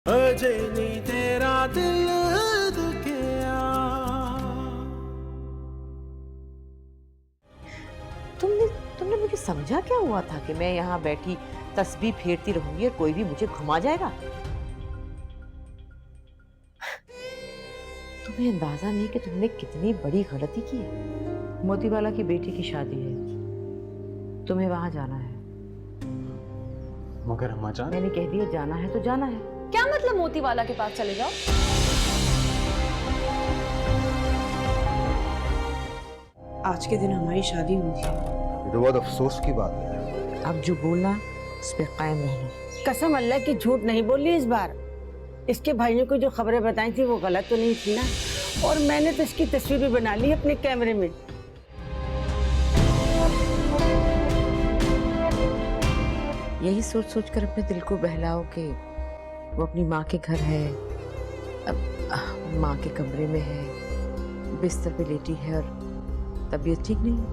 अजनी तेरा दिल दुखिया। तुमने तुमने मुझे समझा क्या हुआ था कि मैं यहाँ बैठी तस्बीह फेरती रहूंगी और कोई भी मुझे घुमा जाएगा? तुम्हें अंदाजा नहीं कि तुमने कितनी बड़ी गलती की है। मोतीवाला की बेटी की शादी है, तुम्हें वहां जाना है। मगर अम्मा जान, मैंने कह दिया जाना है तो जाना है। क्या मतलब मोतीवाला के पास चले जाओ? आज के दिन हमारी शादी हुई थी। ये तो बहुत अफसोस की बात है। अब जो बोलना उस पर कायम रहना। कसम अल्लाह की झूठ नहीं बोली इस बार। इसके भाइयों को जो खबरें बताई थी वो गलत तो नहीं थी ना, और मैंने तो इसकी तस्वीर भी बना ली अपने कैमरे में। यही सोच सोच कर अपने दिल को बहलाओ कि वो अपनी माँ के घर है, अब माँ के कमरे में है, बिस्तर पे लेटी है और तबीयत ठीक नहीं है।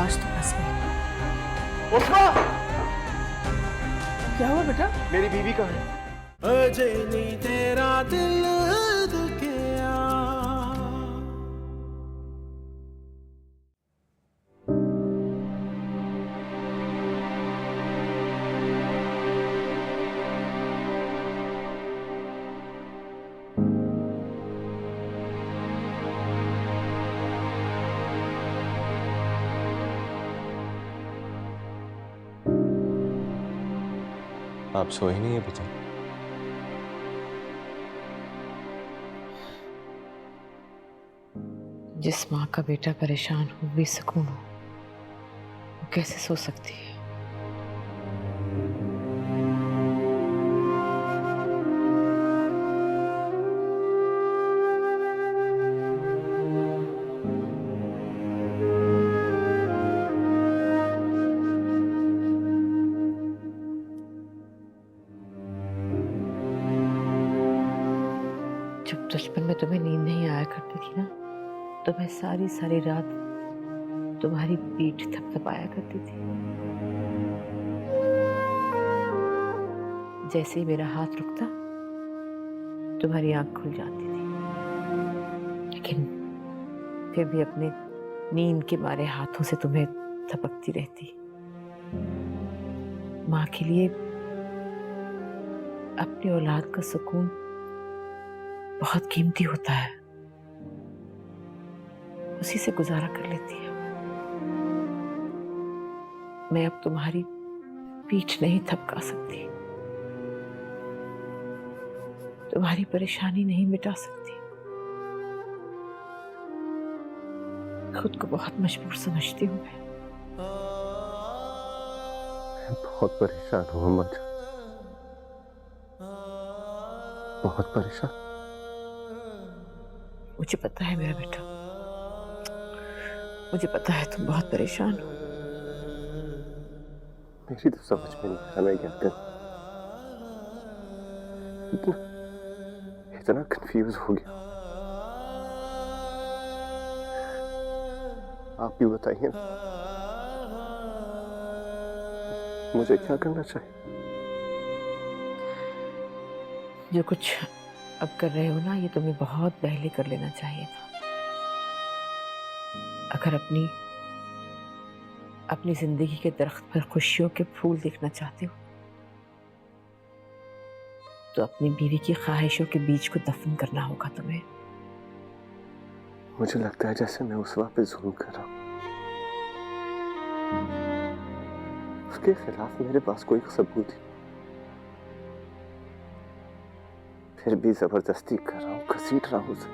आज तो बस में। उठा! क्या हुआ बेटा? मेरी बीवी कहाँ है? अजनी तेरा दिल दुखिया। आप सोए नहीं है बेटा? जिस माँ का बेटा परेशान हो, बेसुकून हो, वो कैसे सो सकती है? जब बचपन में तुम्हें नींद नहीं आया करती थी ना, तो मैं सारी सारी रात तुम्हारी पीठ थपथपाया करती थी। जैसे ही मेरा हाथ रुकता, तुम्हारी आंख खुल जाती थी, लेकिन फिर भी अपने नींद के मारे हाथों से तुम्हें थपकती रहती। माँ के लिए अपनी औलाद का सुकून बहुत कीमती होता है, उसी से गुजारा कर लेती है। मैं अब तुम्हारी पीठ नहीं थपका सकती, तुम्हारी परेशानी नहीं मिटा सकती। खुद को बहुत मजबूर समझती हूँ मैं। बहुत परेशान हूँ अम्मा जान, बहुत परेशान। मुझे पता है मेरा बेटा, मुझे पता है तुम बहुत परेशान हो। मेरी तो समझ में नहीं आ रहा मैं क्या करूं। इतना कंफ्यूज हो गया। आप भी बताइए ना, मुझे क्या करना चाहिए? जो कुछ अब कर रहे हो ना, ये तुम्हें बहुत पहले कर लेना चाहिए था। अगर अपनी जिंदगी के दरख्त पर खुशियों के फूल देखना चाहते हो, तो अपनी बीवी की ख्वाहिशों के बीज को दफन करना होगा तुम्हें। मुझे लगता है जैसे मैं उस वक्त पे जुल्म कर रहा हूं। उसके खिलाफ मेरे पास कोई सबूत ही, फिर भी जबरदस्ती कर रहा हूं, घसीट रहा हूं उसे।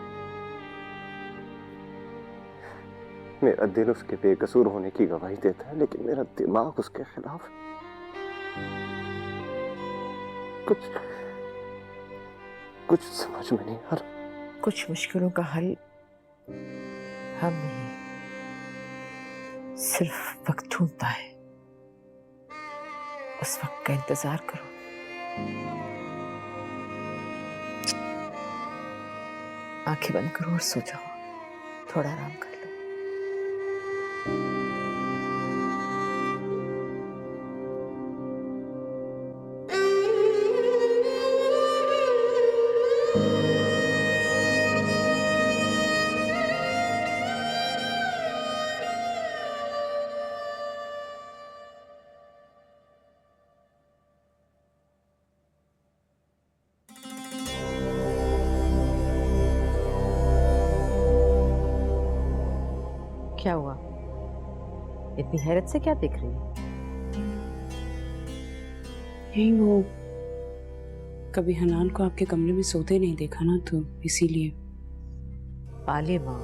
मेरा दिल उसके बेकसूर होने की गवाही देता है, लेकिन मेरा दिमाग उसके खिलाफ। कुछ समझ में नहीं आ रहा। कुछ मुश्किलों का हल हम नहीं, सिर्फ वक्त ढूंढता है। उस वक्त का इंतजार करो। आंखें बंद करो और सो जाओ, थोड़ा आराम कर लो। क्या हुआ? इतनी हैरत से क्या देख रही है? नहीं, वो कभी हनान को आपके कमरे में सोते नहीं देखा ना, तो इसीलिए। पाले माँ,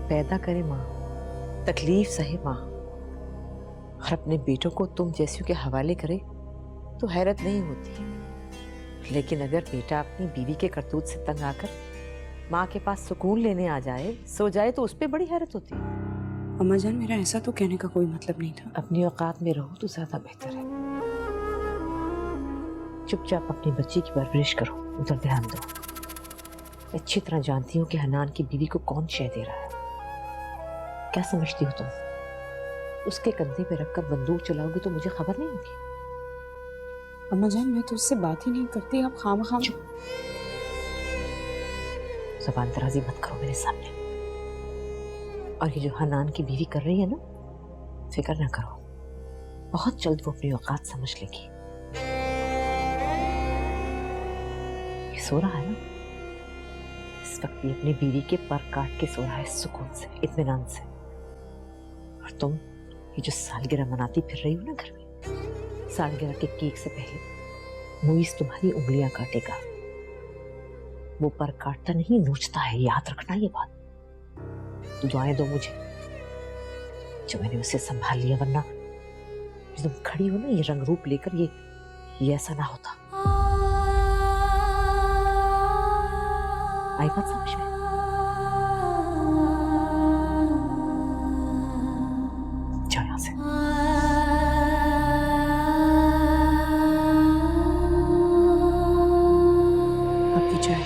पैदा करे माँ, तकलीफ सहे माँ, और अपने बेटों को तुम जैसियों के हवाले करे तो हैरत नहीं होती। लेकिन अगर बेटा अपनी बीवी के करतूत से तंग आकर माँ के पास सुकून लेने आ जाए, सो जाए, तो उस पर बड़ी हैरत होती है। अम्मा जान, मेरा ऐसा तो कहने का कोई मतलब नहीं था। अपनी औकात में रहो तो ज्यादा बेहतर है। चुपचाप अपनी बच्ची की परवरिश करो, उधर ध्यान दो। अच्छी तरह जानती हूँ कि हनान की बीवी को कौन शय दे रहा है। क्या समझती हो तुम? उसके कंधे पे रखकर बंदूक चलाओगे तो मुझे खबर नहीं होगी? अम्मा जान, मैं तो उससे बात ही नहीं करती, आप खाम ज़बान दराजी मत करो मेरे सामने। और ये जो हनान की बीवी कर रही है ना, फिक्र ना करो, बहुत जल्द वो अपनी औकात समझ लेगी। ये सो रहा है ना, इस वक्त भी अपनी बीवी के पर काट के सो रहा है, सुकून से, इत्मीनान से। और तुम ये जो सालगिरह मनाती फिर रही हो ना घर में, सालगिरह के केक से पहले मुईस तुम्हारी उंगलियां काटेगा। वो पर काटता नहीं, नोचता है, याद रखना ये बात। दुआएं दो मुझे जो मैंने उसे संभाल लिया, वरना तुम खड़ी हो ना ये रंग रूप लेकर, ये ऐसा ना होता। आई बात समझ में? जाओ यहां से। आपकी चाय।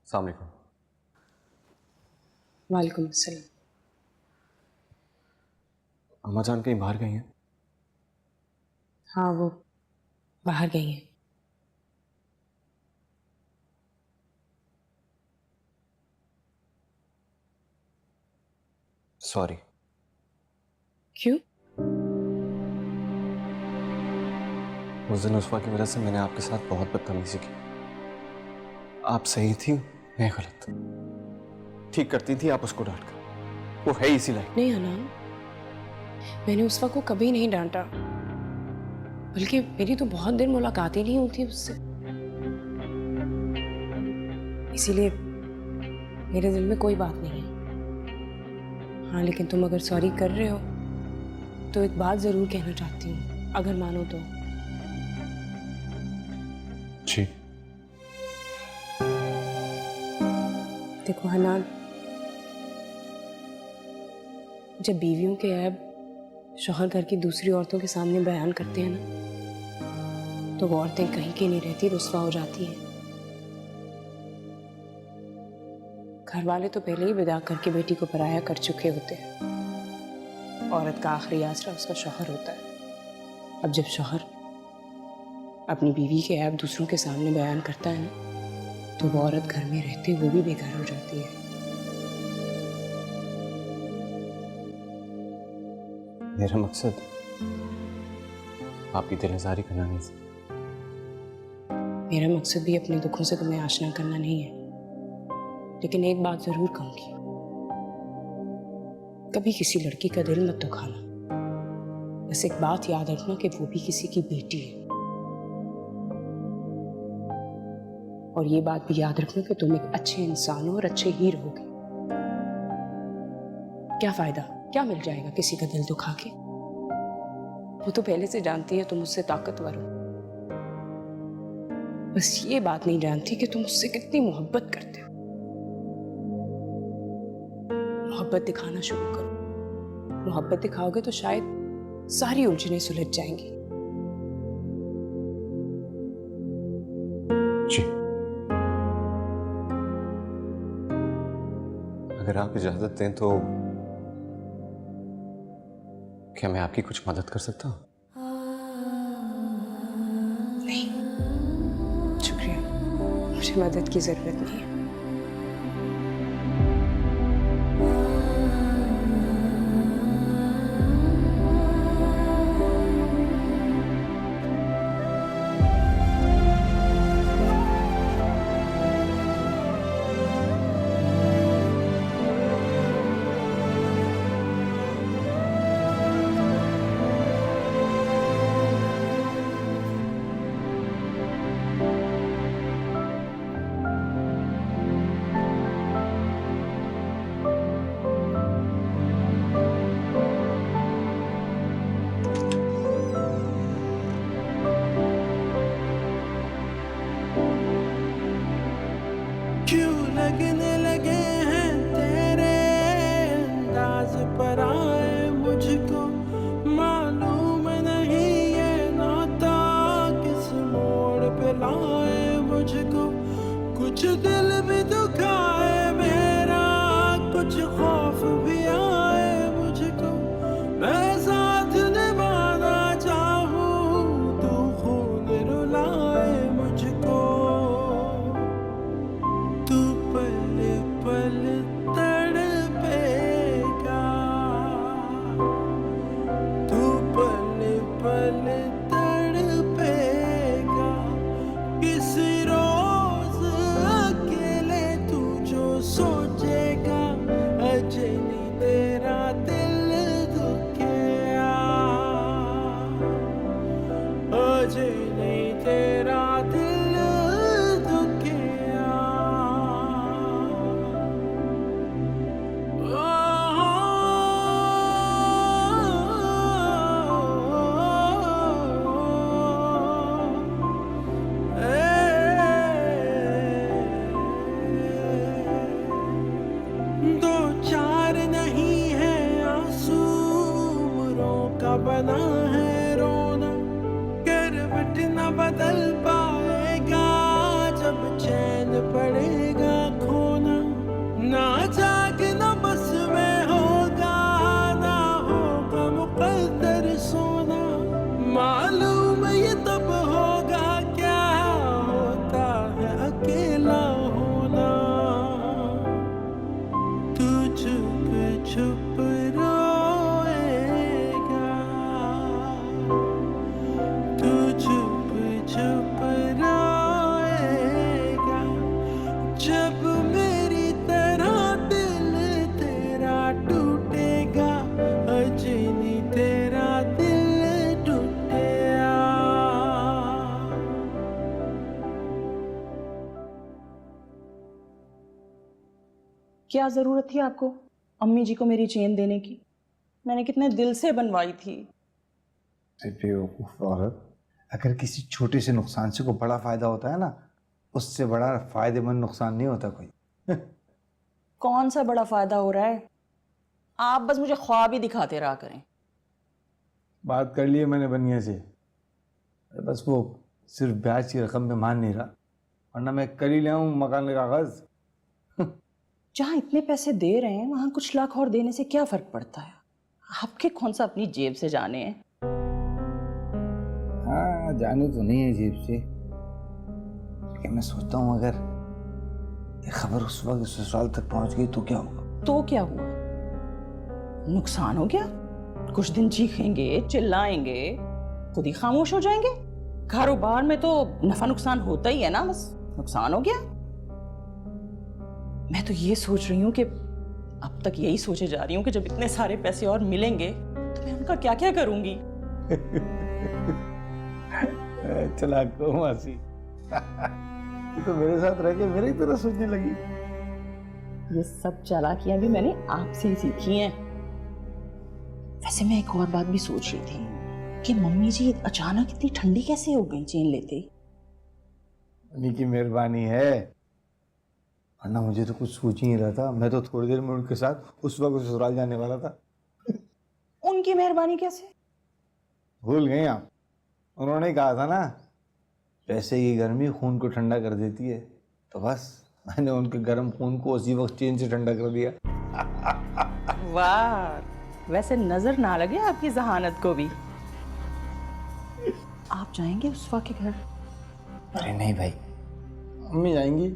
अस्सलाम वालेकुम। वालेकुम अस्सलाम। अम्मा जान कहीं बाहर गई हैं? हाँ, वो बाहर गई हैं। सॉरी। क्यों? उस दिन उस्फा की वजह से मैंने आपके साथ बहुत बदतमीजी की। आप सही थी, मैं गलत। ठीक करती थी आप उसको डांटकर, वो है इसी लायक। नहीं हनान, मैंने उस्फा को कभी नहीं डांटा, बल्कि मेरी तो बहुत देर मुलाकात ही नहीं होती उससे। इसीलिए मेरे दिल में कोई बात नहीं है। हाँ, लेकिन तुम अगर सॉरी कर रहे हो तो एक बात जरूर कहना चाहती हूँ, अगर मानो तो। जी। देखो हनान, जब बीवियों के ऐब शौहर घर की दूसरी औरतों के सामने बयान करते हैं ना, तो वो औरतें कहीं की नहीं रहती, रुस्वा हो जाती हैं। घर वाले तो पहले ही विदा करके बेटी को पराया कर चुके होते हैं। औरत का आखिरी आसरा उसका शौहर होता है। अब जब शौहर अपनी बीवी के ऐब दूसरों के सामने बयान करता है ना, तो वो औरत घर में रहते वो भी बेघर हो जाती है। मेरा मकसद आपकी दिलआज़ारी करना नहीं था। मेरा मकसद भी अपने दुखों से तुम्हें आशना करना नहीं है, लेकिन एक बात जरूर कहूंगी, कभी किसी लड़की का दिल मत दुखाना। बस एक बात याद रखना कि वो भी किसी की बेटी है। और ये बात भी याद रखना कि तुम एक अच्छे इंसान हो और अच्छे ही रहोगे। क्या फायदा, क्या मिल जाएगा किसी का दिल दुखा के? वो तो पहले से जानती है तुम उससे ताकतवर हो। बस ये बात नहीं जानती कि तुम उससे कितनी मोहब्बत करते हो। मोहब्बत दिखाना शुरू करो। मोहब्बत दिखाओगे तो शायद सारी उलझनें सुलझ जाएंगी। जी। अगर आप इजाजत दें तो क्या मैं आपकी कुछ मदद कर सकता हूँ? नहीं, शुक्रिया, मुझे मदद की जरूरत नहीं है। क्यों लगने लगे हैं तेरे अंदाज पर आए मुझको मालूम नहीं ये नाता किस मोड़ पे लाए मुझको। कुछ दिल भी दुखाए मेरा, कुछ खौफ भी आए मुझको। मैं साथ निभाना चाहूँ तू खून रुलाए मुझको। तू पल पल तड़पेगा, तू पल पल तड़पेगा। किसी रोज अकेले तू जो सोचेगा, अजनी तेरा दिल दुखेगा, अजनी तेरा दिल दुखेगा। दो चार नहीं है आंसू उम्रों का बना है रोना। करवट न बदल पाएगा जब चैन पड़ेगा खोना। ना जागना बस में होगा, ना होगा मुकद्दर सोना। मालूम ये तब होगा क्या होता है अकेला होना। तू चुप चुप रोएगा, तू चुप चुप रोएगा। जब मेरी तरह दिल तेरा टूटेगा, अजनी तेरा दिल टूटेगा। क्या जरूरत थी आपको अम्मी जी को मेरी चेन देने की? मैंने कितने दिल से बनवाई थी। बेवकूफ औरत, अगर किसी छोटे से नुकसान से कोई बड़ा फायदा होता है ना, उससे बड़ा फायदेमंद नुकसान नहीं होता कोई। कौन सा बड़ा फायदा हो रहा है? आप बस मुझे ख्वाब ही दिखाते रहा करें। बात कर ली है मैंने बनिया से, बस वो सिर्फ ब्याज की रकम पे मान नहीं रहा, वरना मैं कर ही ले आऊं मकान का कागज। जहां इतने पैसे दे रहे हैं वहां कुछ लाख और देने से क्या फर्क पड़ता है? आपके कौन सा अपनी जेब से जाने हैं? हाँ, जाने तो नहीं है जेब से, लेकिन मैं सोचता हूँ अगर ये खबर उस वक्त ससुराल तक पहुंच गई तो क्या होगा? तो क्या हुआ? नुकसान हो गया? कुछ दिन चीखेंगे, चिल्लाएंगे, खुद ही खामोश हो जाएंगे। कारोबार में तो नफा नुकसान होता ही है ना, बस नुकसान हो गया। मैं तो ये सोच रही हूँ कि अब तक यही सोचे जा रही हूँ कि जब इतने सारे पैसे और मिलेंगे तो मैं उनका क्या क्या करूंगी। चला को मासी, तो मेरे साथ रह के मेरी तरह सोचने लगी। ये सब चालाकियां भी मैंने आपसे ही सीखी हैं। वैसे मैं एक और बात भी सोच रही थी कि मम्मी जी अचानक इतनी ठंडी कैसे हो गई चेन लेते ही? उन्हीं की मेहरबानी है, वरना मुझे तो कुछ सोच ही नहीं रहा था। मैं तो थोड़ी देर में उनके साथ उस वक्त ससुराल जाने वाला था। उनकी मेहरबानी कैसे? भूल गए आप? उन्होंने कहा था ना, वैसे ये गर्मी खून को ठंडा कर देती है, तो बस मैंने उनके गर्म खून को उसी वक्त चेन से ठंडा कर दिया। वाह, वैसे नजर ना लगे आपकी जहानत को भी। आप जाएंगे उस्फा के घर? अरे नहीं भाई, अम्मी जाएंगी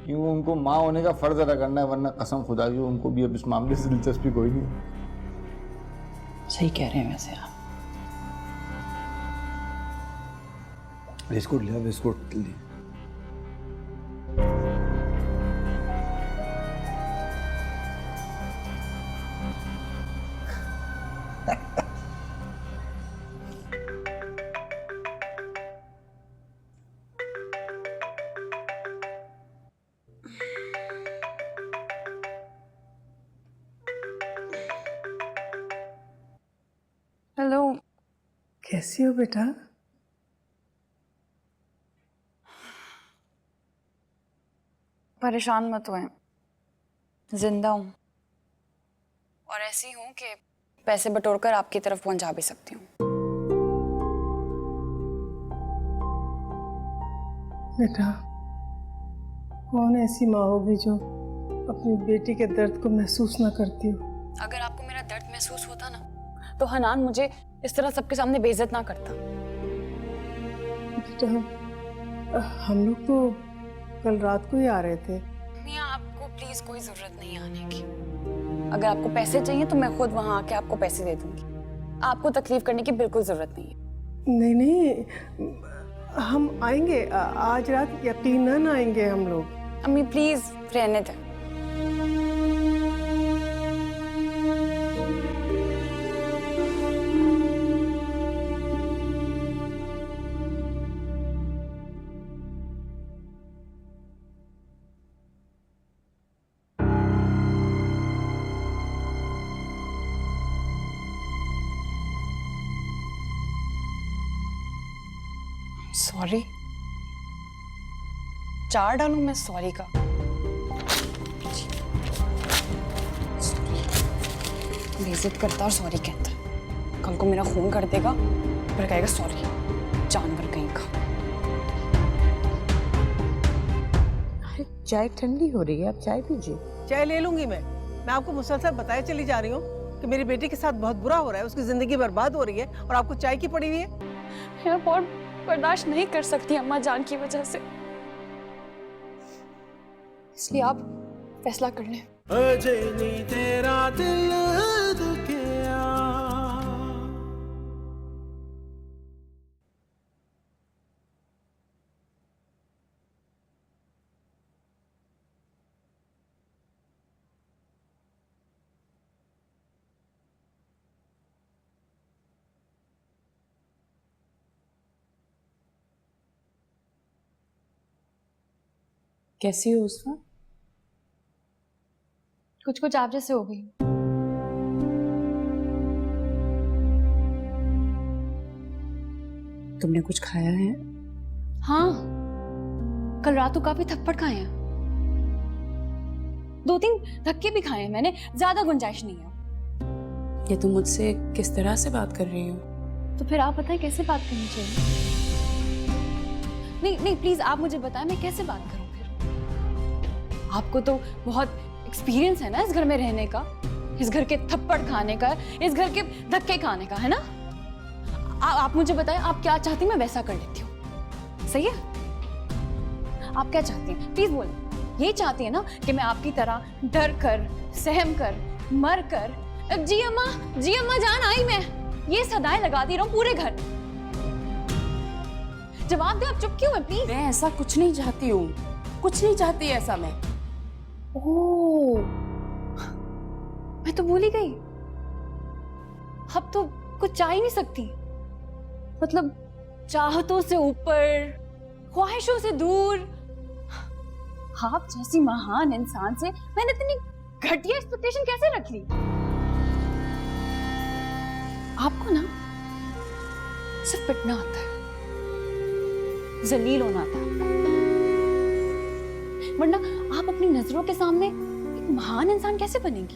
क्यों? उनको माँ होने का फर्ज अदा करना है, वरना कसम खुदा की उनको भी अब इस मामले से दिलचस्पी कोई नहीं। सही कह रहे हैं वैसे आप। बिस्कुट लिया, बिस्कुट जल्दी। हेलो, कैसी हो बेटा? परेशान मत होए, जिंदा हूँ और ऐसी हूँ कि पैसे बटोरकर आपकी तरफ पहुंचा भी सकती हूँ। बेटा, कौन ऐसी माँ होगी जो अपनी बेटी के दर्द को महसूस ना करती हो? अगर आपको मेरा दर्द महसूस होता ना, तो हनान मुझे इस तरह सबके सामने बेइज्जत ना करता। बेटा, हम लोग तो कल रात को ही आ रहे थे। मियाँ, आपको प्लीज कोई जरूरत नहीं आने की। अगर आपको पैसे चाहिए तो मैं खुद वहां आके आपको पैसे दे दूंगी। आपको तकलीफ करने की बिल्कुल जरूरत नहीं है। नहीं नहीं, हम आएंगे आज रात, यकीनन आएंगे हम लोग। अम्मी प्लीज रहने दें। सॉरी, 4 डालूं मैं सॉरी का? बेइज्जत करता और सॉरी कहता है। कल को मेरा खून कर देगा, फिर कहेगा सॉरी, जानवर कहीं का। अरे चाय ठंडी हो रही है, आप चाय पीजिए। चाय ले लूंगी मैं आपको मुसलसल बताए चली जा रही हूँ कि मेरी बेटी के साथ बहुत बुरा हो रहा है, उसकी जिंदगी बर्बाद हो रही है और आपको चाय की पड़ी हुई है। मैं बहुत बर्दाश्त नहीं कर सकती अम्मा जान की वजह से, इसलिए आप फैसला कर लें। अजय नी तेरा दिल दुखिया, कैसी हो उस्फा? कुछ कुछ आप जैसे हो गई। तुमने कुछ खाया है? हाँ, कल रात को काफी थप्पड़ खाए हैं, 2-3 धक्के भी खाए हैं मैंने, ज्यादा गुंजाइश नहीं है। ये तुम मुझसे किस तरह से बात कर रही हो? तो फिर आप बताएं कैसे बात करनी चाहिए? नहीं नहीं प्लीज आप मुझे बताएं मैं कैसे बात करूं फिर? आपको तो बहुत एक्सपीरियंस है ना इस घर में रहने का, इस घर के थप्पड़ खाने का, इस घर के धक्के खाने का, है ना? आप मुझे बताएं आप क्या चाहती हैं, मैं वैसा कर लेती हूँ। सही है? आप क्या चाहती हैं प्लीज बोलिए। ये चाहती है ना कि मैं आपकी तरह डर कर, सहम कर, मर कर, जी अम्मा जान आई मैं, ये सदाएं लगाती रहूं पूरे घर। जवाब दे, आप चुप क्यों है प्लीज? मैं ऐसा कुछ नहीं चाहती हूँ, कुछ नहीं चाहती ऐसा मैं। ओह, मैं तो भूल ही गई, अब तो कुछ चाह ही नहीं सकती। मतलब चाहतों से ऊपर, ख्वाहिशों से दूर। आप जैसी महान इंसान से मैंने इतनी घटिया एक्सपेक्टेशन कैसे रख ली? आपको ना सिर्फ पिटना आता है, जलील होना आता है, वरना आप अपनी नजरों के सामने एक महान इंसान कैसे बनेंगी,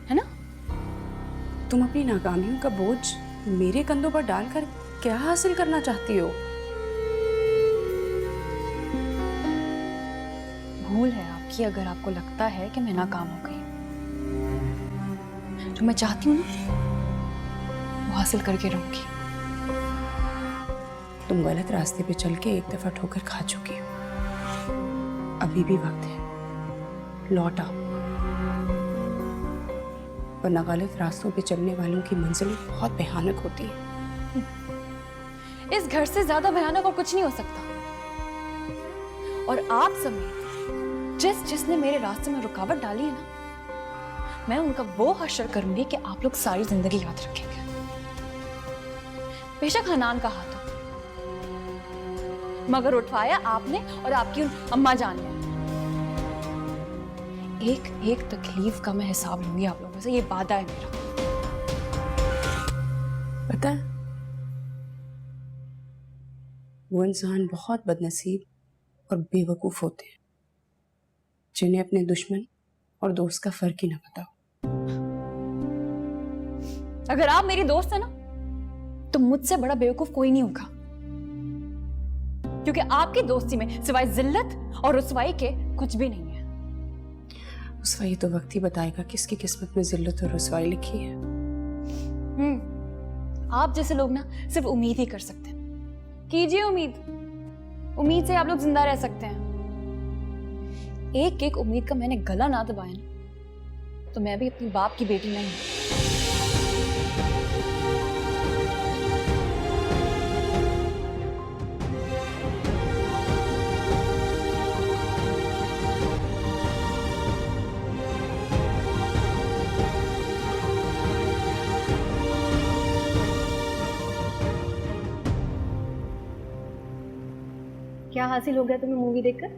है ना? तुम अपनी नाकामियों का बोझ मेरे कंधों पर डालकर क्या हासिल करना चाहती हो? भूल है आपकी अगर आपको लगता है कि मैं नाकाम हो गई। जो मैं चाहती हूँ ना वो हासिल करके रहूंगी। तुम गलत रास्ते पे चल के एक दफा ठोकर खा चुकी हो, अभी भी वक्त है, लौट आओ। वरना गलत रास्तों पे चलने वालों की मंजिलें बहुत भयानक होती है। इस घर से ज्यादा भयानक और कुछ नहीं हो सकता। और आप समेत जिसने मेरे रास्ते में रुकावट डाली है ना, मैं उनका वो हश्र करूंगी कि आप लोग सारी जिंदगी याद रखेंगे। बेशक हनान का हाथ हो, मगर उठवाया आपने और आपकी उन अम्मा जान ने। एक एक तकलीफ का मैं हिसाब लूंगी आप लोगों से, ये वादा है मेरा। पता है, वो इंसान बहुत बदनसीब और बेवकूफ होते हैं जिन्हें अपने दुश्मन और दोस्त का फर्क ही ना पता हो। अगर आप मेरी दोस्त है ना, तो मुझसे बड़ा बेवकूफ कोई नहीं होगा, क्योंकि आपकी दोस्ती में सिवाय जिल्लत और रुसवाई के कुछ भी नहीं है। रुसवाई तो वक्त ही बताएगा किसकी किस्मत में जिल्लत और रुसवाई लिखी है। आप जैसे लोग ना सिर्फ उम्मीद ही कर सकते हैं। कीजिए उम्मीद, उम्मीद से आप लोग जिंदा रह सकते हैं। एक एक उम्मीद का मैंने गला ना दबाया ना, तो मैं भी अपनी बाप की बेटी नहीं हूं। क्या हासिल हो गया तुम्हें मूवी देखकर,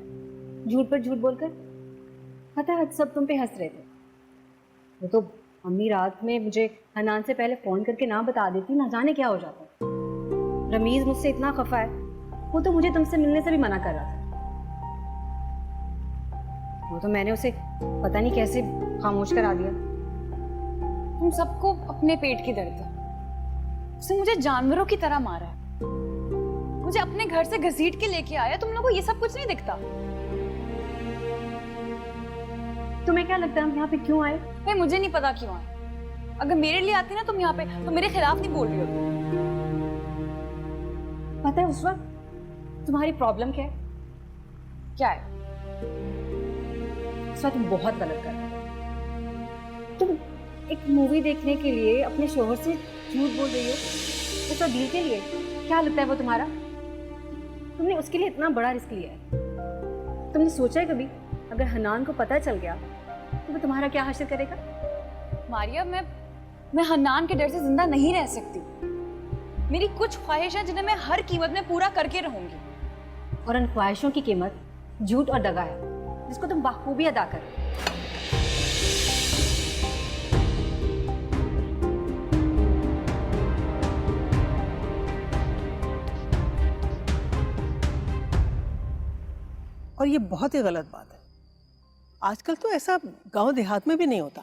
झूठ पर झूठ बोलकर? पता है सब तुम पे हंस रहे थे। वो तो अम्मी रात में मुझे हनान से पहले फोन करके ना बता देती, ना जाने क्या हो जाता। रमीज मुझसे इतना खफा है, वो तो मुझे तुमसे मिलने से भी मना कर रहा था। वो तो मैंने उसे पता नहीं कैसे खामोश करा दिया। तुम सबको अपने पेट की दर्द है। उसने मुझे जानवरों की तरह मारा है, मुझे अपने घर से घसीट के लेके आया। तुम लोगों को ये सब कुछ नहीं दिखता। तुम्हें क्या लगता है हम यहाँ पे क्यों आए? भाई मुझे नहीं पता क्यों आए। अगर मेरे लिए आती ना तुम यहाँ पे, तो मेरे खिलाफ नहीं बोल रही हो। पता है उस वक्त तुम्हारी प्रॉब्लम क्या है? क्या है? उस वक्त तुम बहुत गलत कर रहे हो। तुम एक मूवी देखने के लिए अपने शोहर से झूठ बोल रही हो, उस डील के लिए। क्या लगता है वो तुम्हारा? तुमने उसके लिए इतना बड़ा रिस्क लिया है। तुमने सोचा है कभी अगर हनान को पता चल गया तो वो तुम्हारा क्या हासिल करेगा? मारिया, मैं हनान के डर से जिंदा नहीं रह सकती। मेरी कुछ ख्वाहिशें जिन्हें मैं हर कीमत में पूरा करके रहूंगी। और उन ख्वाहिशों की कीमत झूठ और दगा है, जिसको तुम बखूबी अदा कर। और ये बहुत ही गलत बात है। आजकल तो ऐसा गांव देहात में भी नहीं होता।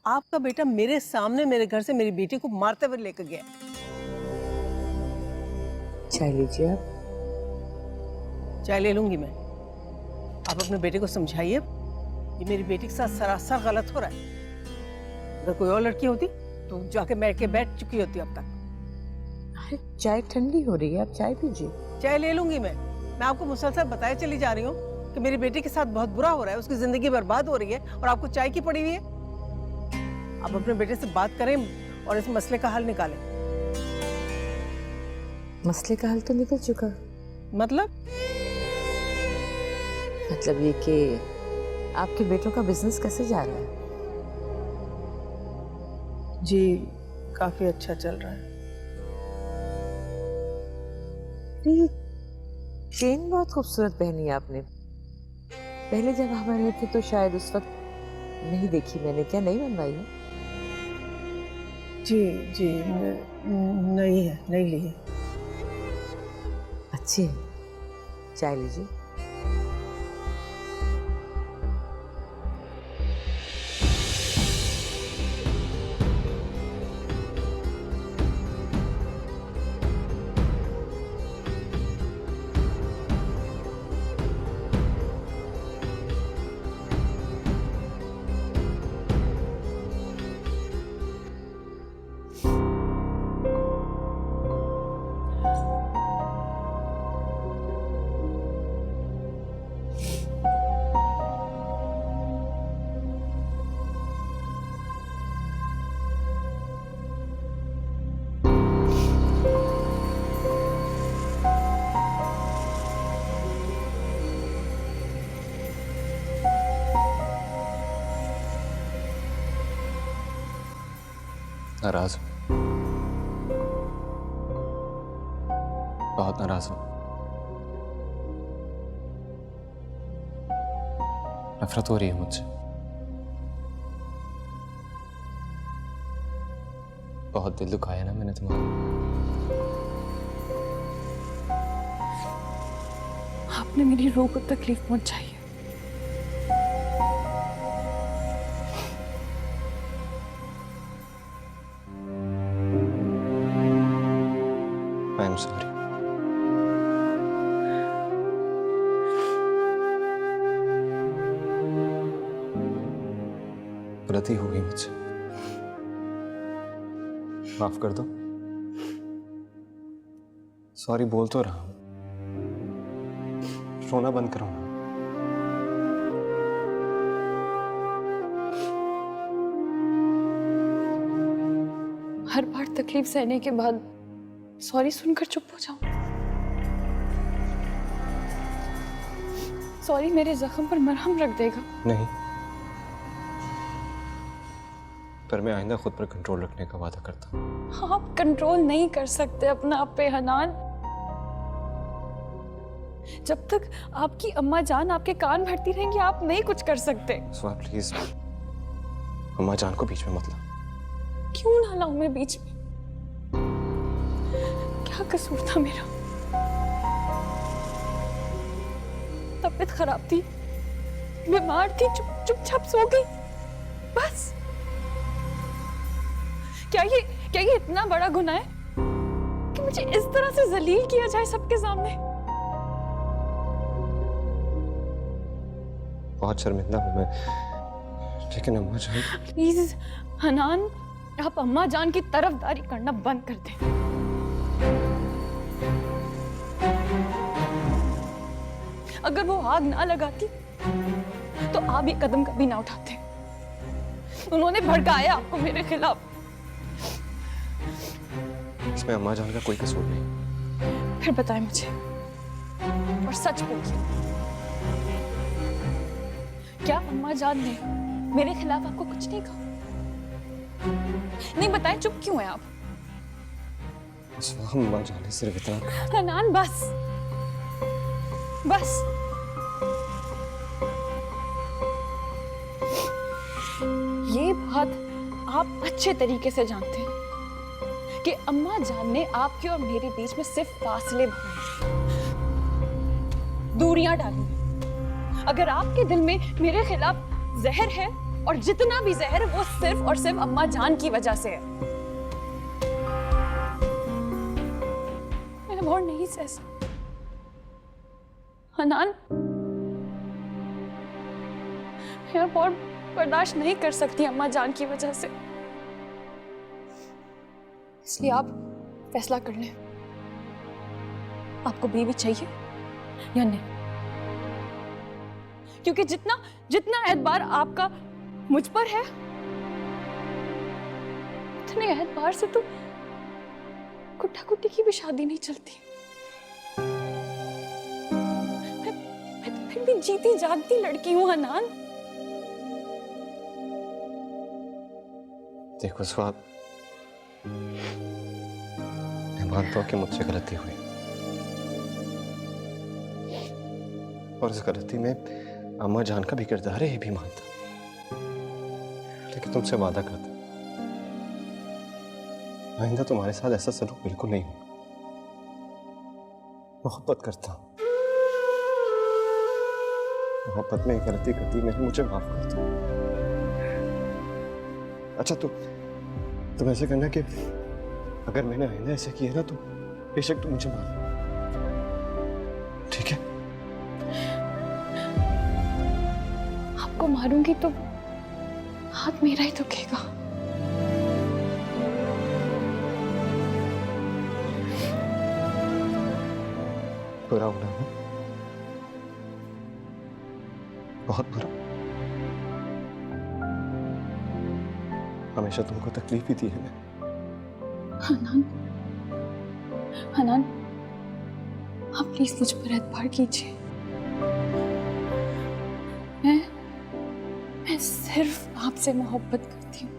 आपका बेटा मेरे सामने मेरे घर से मेरी बेटी को मारते हुए लेकर गया। चाय लीजिए आप। चाय ले लूंगी मैं। आप अपने बेटे को समझाइए, ये मेरी बेटी के साथ सरासर गलत हो रहा है। अगर कोई और लड़की होती तो जाके बैठ चुकी होती अब तक। अरे चाय ठंडी हो रही है, आप चाय पीजिए। चाय ले लूंगी मैं आपको मुसलसल बताए चली जा रही हूँ कि मेरी बेटी के साथ बहुत बुरा हो रहा है, उसकी जिंदगी बर्बाद हो रही है और आपको चाय की पड़ी हुई है। आप अपने बेटे से बात करें और इस मसले का हल निकालें। मसले का हल तो निकल चुका। मतलब ये कि आपके बेटों का बिजनेस कैसे जा रहा है? जी काफी अच्छा चल रहा है। ये चेन बहुत खूबसूरत पहनी है आपने। पहले जब हमारे थे तो शायद उस वक्त नहीं देखी मैंने। क्या नहीं बनवाई है? जी नहीं है, नहीं ली है। अच्छी है, चाय लीजिए। नाराज हूं, बहुत नाराज हूं। नफरत हो रही है मुझसे। बहुत दिल दुखाया ना मैंने तुम्हारा। आपने मेरी रूह को तकलीफ पहुंचाई है। I am sorry. गलती हो गई मुझसे, माफ कर दो। सॉरी बोल तो रहा हूं, रोना बंद करो। हर बार तकलीफ सहने के बाद सॉरी सुनकर चुप हो जाऊं। सॉरी मेरे जख्म पर मरहम रख देगा। नहीं, पर मैं आइंदा खुद पर कंट्रोल रखने का वादा करता हूं। आप कंट्रोल नहीं कर सकते अपना आप पे हनान। जब तक आपकी अम्मा जान आपके कान भरती रहेंगी आप नहीं कुछ कर सकते। सुहा प्लीज, अम्मा जान को बीच में मत ला। क्यों ना लाऊं मैं बीच में? क्या कसूर था मेरा? तबीयत खराब थी, बीमार थी, चुपचाप सो गई बस। क्या ये इतना बड़ा गुनाह है कि मुझे इस तरह से जलील किया जाए सबके सामने? बहुत शर्मिंदा हूं मैं, लेकिन अम्मा जान। प्लीज हनान, आप अम्मा जान की तरफदारी करना बंद कर दें। अगर वो आग ना लगाती तो आप ये कदम कभी ना उठाते। उन्होंने भड़काया आपको मेरे खिलाफ। इसमें अम्मा जान का कोई कसूर नहीं। फिर बताएं मुझे और सच बोलिए, क्या अम्मा जान ने मेरे खिलाफ आपको कुछ नहीं कहा? नहीं बताएं, चुप क्यों है आप? अम्मा जान ने सिर्फ इतना। हनान बस बस। ये बात आप अच्छे तरीके से जानते हैं कि अम्मा जान ने आपके और मेरे बीच में सिर्फ फासले बनाए, दूरियां डाली। अगर आपके दिल में मेरे खिलाफ जहर है, और जितना भी जहर है वो सिर्फ और सिर्फ अम्मा जान की वजह से है। मैं और नहीं सह सकती हनान, मैं अब और बर्दाश्त नहीं कर सकती अम्मा जान की वजह से। इसलिए आप फैसला कर लें, आपको बीवी चाहिए या नहीं? क्योंकि जितना एतबार आपका मुझ पर है, उतने एतबार से तो गुड्डा गुड्डी की भी शादी नहीं चलती। मैं तो फिर भी जीती जागती लड़की हूं हनान। देखो स्वाद, मैं मानता हूं कि मुझसे गलती हुई, और इस गलती में अम्मा जान का भी किरदार है, ये भी मानता। लेकिन तुमसे वादा करता, आइंदा तुम्हारे साथ ऐसा सलूक बिल्कुल नहीं होगा। मोहब्बत करता हूं, मोहब्बत में गलती करती मैंने, मुझे माफ कर दो। अच्छा तुम ऐसे करना कि अगर मैंने आइंदा ऐसे किया ना तो बेशक तुम मुझे माफ, ठीक है? आपको मारूंगी तो हाथ मेरा ही दुखेगा। बुरा होना है, बहुत बुरा। हमेशा तुमको तकलीफ ही दी है मैं। हनान, आप प्लीज मुझ पर एतबार कीजिए। मैं सिर्फ आपसे मोहब्बत करती हूँ।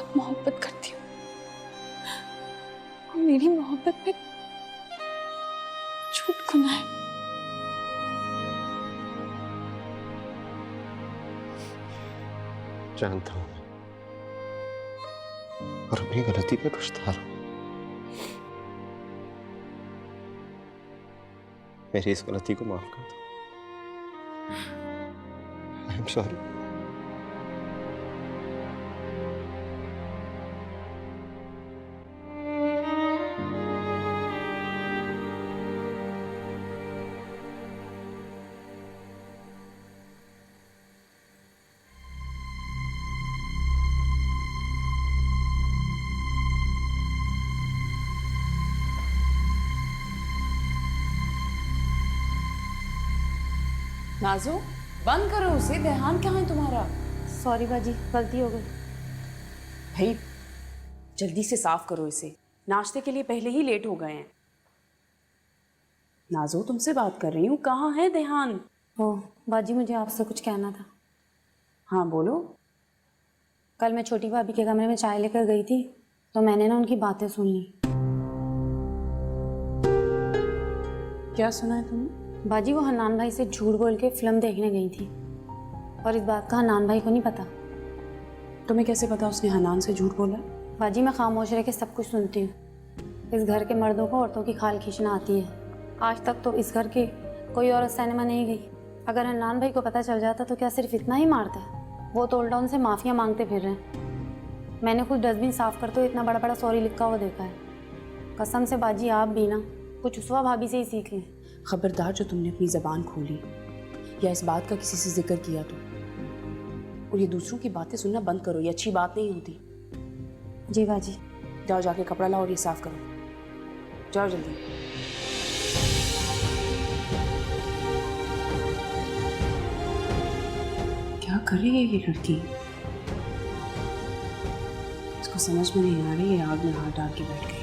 बहुत मोहब्बत करती हूँ और मेरी मोहब्बत में झूठ गुनाह है। जानता हूं और अपनी गलती पे पछता रहा हूं। मेरी इस गलती को माफ कर दो। I am sorry. नाजू बंद करो उसे, ध्यान कहाँ है तुम्हारा? सॉरी बाजी, गलती हो गई। भाई जल्दी से साफ करो इसे, नाश्ते के लिए पहले ही लेट हो गए हैं। नाजू तुमसे बात कर रही हूँ, कहाँ है ध्यान? ओ बाजी, मुझे आपसे कुछ कहना था। हाँ बोलो। कल मैं छोटी भाभी के कमरे में चाय लेकर गई थी तो मैंने ना उनकी बातें सुन ली। क्या सुना है तुमने? बाजी वो हन्नान भाई से झूठ बोल के फिल्म देखने गई थी और इस बात का हन्नान भाई को नहीं पता। तुम्हें कैसे पता उसने हन्नान से झूठ बोला? बाजी मैं खामोश रह के सब कुछ सुनती हूँ। इस घर के मर्दों को औरतों की खाल खींचना आती है। आज तक तो इस घर की कोई औरत सिनेमा नहीं गई। अगर हन्नान भाई को पता चल जाता तो क्या सिर्फ इतना ही मारता है? वो तो उल्टा उनसे माफिया मांगते फिर रहे हैं। मैंने खुद डस्टबिन साफ करते हुए इतना बड़ा बड़ा सॉरी लिखा हुआ देखा है। कसम से बाजी आप भी ना कुछ उसवा भाभी से ही सीख लें। खबरदार जो तुमने अपनी जबान खोली या इस बात का किसी से जिक्र किया तो, और ये दूसरों की बातें सुनना बंद करो, ये अच्छी बात नहीं होती। जी बाजी। जाओ जाके कपड़ा लाओ और ये साफ करो, जाओ जल्दी। क्या कर रही है ये लड़की? इसको समझ में नहीं आ रही है, आग में हाथ डाल के बैठ गई है।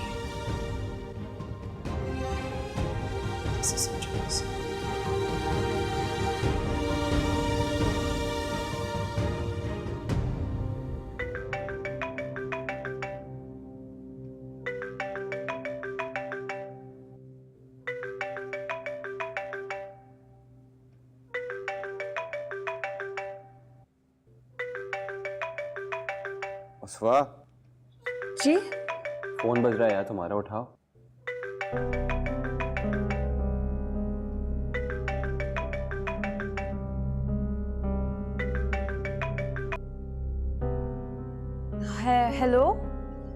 कैसे समझो इसे? उसवा, जी फोन बज रहा है यार तुम्हारा, उठाओ। हेलो।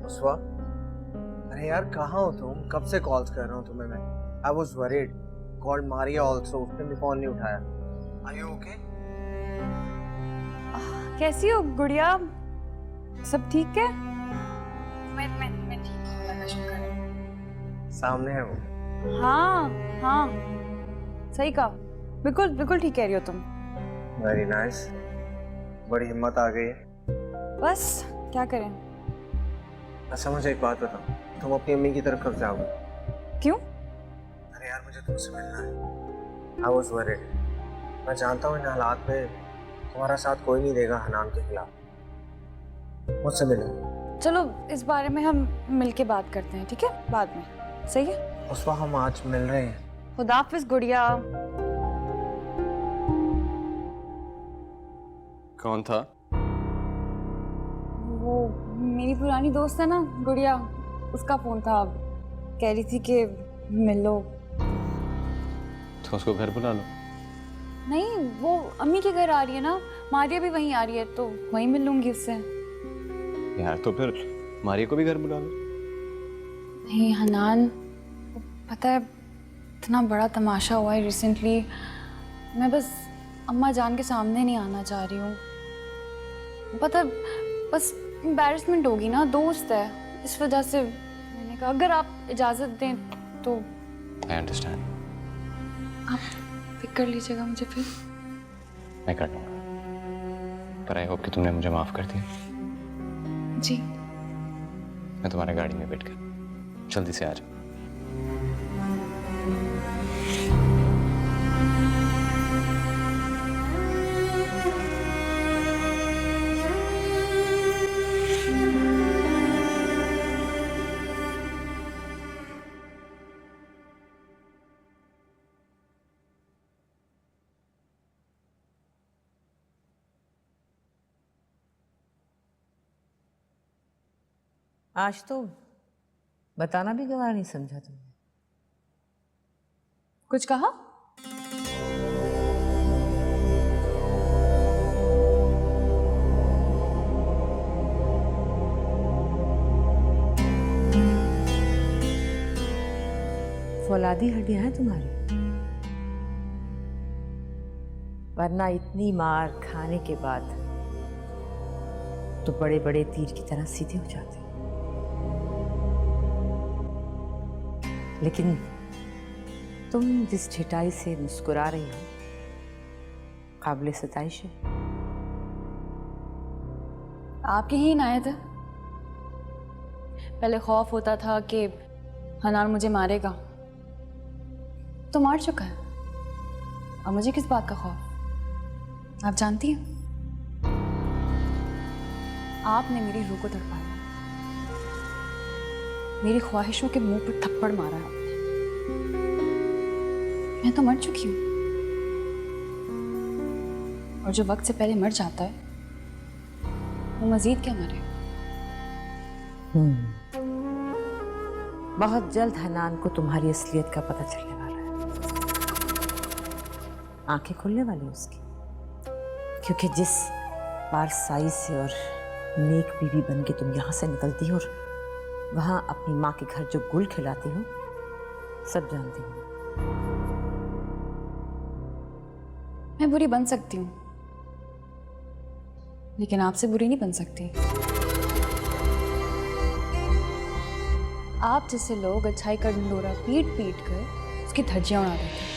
उसवा, अरे यार कहाँ हो तुम? कब से कॉल्स कर रहा हूँ तुम्हें मैं। I was worried. Called Maria also, उसने भी फोन नहीं उठाया। Are you okay? कैसी हो गुड़िया? सब ठीक है? मैं ठीक हूँ, अल्लाह का शुक्र है। सामने है वो। हाँ हाँ सही कहा, बिल्कुल बिल्कुल ठीक कह रही हो तुम। वेरी नाइस, बड़ी हिम्मत आ गई है। बस क्या करें। अच्छा मुझे एक बात बताओ, तुम अपनी अम्मी की तरफ कब जाओगे? क्यों? अरे यार मुझे तुमसे मिलना है। आई वॉज वरीड। मैं जानता हूँ इन हालात में तुम्हारा साथ कोई नहीं देगा हनान के खिलाफ। मुझसे मिलो। चलो इस बारे में हम मिलके बात करते हैं, ठीक है? बाद में, सही है? उस वक्त हम आज मिल रहे हैं। खुदा हाफिज गुड़िया। कौन था? वो मेरी पुरानी दोस्त है ना गुड़िया, उसका फोन था। कह रही थी कि मिल लो। तो उसको घर बुला लो। नहीं, वो अम्मी के घर आ रही है ना, मारिया भी वहीं आ रही है, तो वहीं मिल लूंगी उससे। यार तो फिर मारिया को भी घर बुला लो। नहीं हनान, पता है इतना बड़ा तमाशा हुआ है रिसेंटली, मैं बस अम्मा जान के सामने नहीं आना चाह रही हूँ। पता बस एम्बैरेसमेंट होगी ना, दोस्त है, इस वजह से मैंने कहा अगर आप इजाज़त दें तो। I understand. आप पिक कर लीजिएगा मुझे फिर। मैं कर लूँगा, पर आई होप कि तुमने मुझे माफ़ कर दिया। जी। मैं तुम्हारी गाड़ी में बैठ कर जल्दी से आ जाऊँ। आज तो बताना भी गवार नहीं समझा तुमने। कुछ कहा? फौलादी हड्डियां हैं तुम्हारी, वरना इतनी मार खाने के बाद तो बड़े बड़े तीर की तरह सीधे हो जाते। लेकिन तुम जिस छिटाई से मुस्कुरा रही हो, काबिले सताइश है। आपकी ही इनायत है। पहले खौफ होता था कि हनान मुझे मारेगा, तो मार चुका है। अब मुझे किस बात का खौफ? आप जानती हैं, आपने मेरी रूह को तड़पाया, मेरी ख्वाहिशों के मुंह पर थप्पड़ मारा है आपने। मैं तो मर चुकी हूं, और जो वक्त से पहले मर जाता है वो मजीद क्या मरे। बहुत जल्द हनान को तुम्हारी असलियत का पता चलने वाला है। आंखें खुलने वाली उसकी, क्योंकि जिस बार साई से और नेक बीवी बन के तुम यहाँ से निकलती हो और वहाँ अपनी माँ के घर जो गुल खिलाती हो, सब जानती हो। मैं बुरी बन सकती हूँ, लेकिन आपसे बुरी नहीं बन सकती। आप जैसे लोग अच्छाई का ढिंढोरा पीट पीट कर उसकी धज्जियां उड़ा देते हैं।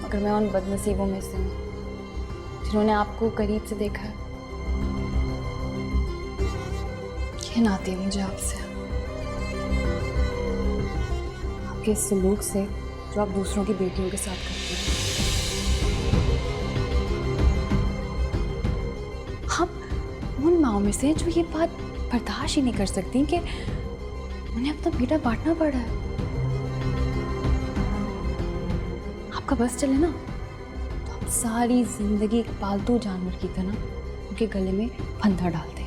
मगर मैं उन बदनसीबों में से हूँ जिन्होंने आपको करीब से देखा है। घिन आती है मुझे आपसे, आपके इस सलूक से जो आप दूसरों की बेटियों के साथ करते हैं। आप उन माओं में से जो ये बात बर्दाश्त ही नहीं कर सकती कि उन्हें अपना बेटा बांटना पड़ा है। आपका बस चले ना तो आप सारी जिंदगी एक पालतू जानवर की तरह उनके गले में फंदा डालते।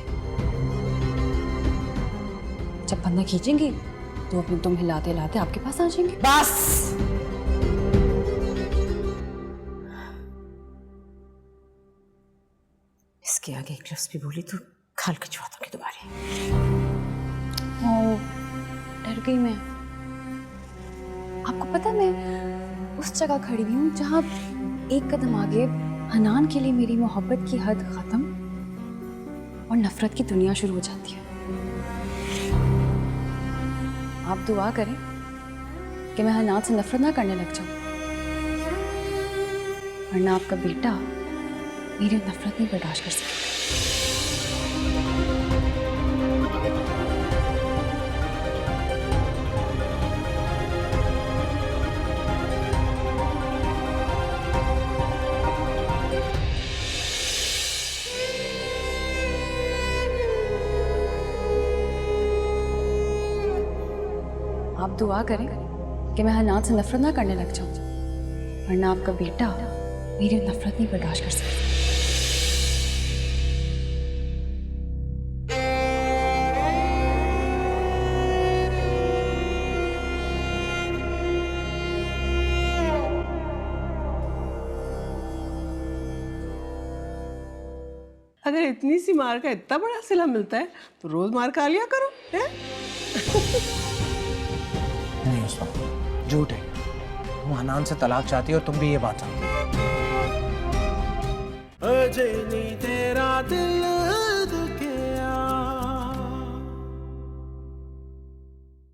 जब फंदा खींचेंगी तो अपने तुम हिलाते हिलाते आपके पास आ जाएंगे। बस इसके आगे एक लफ्ज़ भी बोली तो खाल खिंचवा दूंगी तुम्हारी। डर गई मैं। आपको पता है मैं उस जगह खड़ी हुई हूँ जहाँ एक कदम आगे हनान के लिए मेरी मोहब्बत की हद खत्म और नफरत की दुनिया शुरू हो जाती है। आप दुआ करें कि मैं हनान से नफरत ना करने लग जाऊं, वरना आपका बेटा मेरी नफरत नहीं बर्दाश्त कर सकेगा। आप दुआ करें कि मैं हनान से नफरत ना करने लग जाऊं, वरना आपका बेटा मेरी नफरत नहीं बर्दाश्त कर सकता। अगर इतनी सी मार का इतना बड़ा सिला मिलता है तो रोज मार खा लिया करो, हैं? नहीं उस वक्त झूठ है। तुम हनान से तलाक चाहती हो और तुम भी ये बात जानती हो। तेरा दिल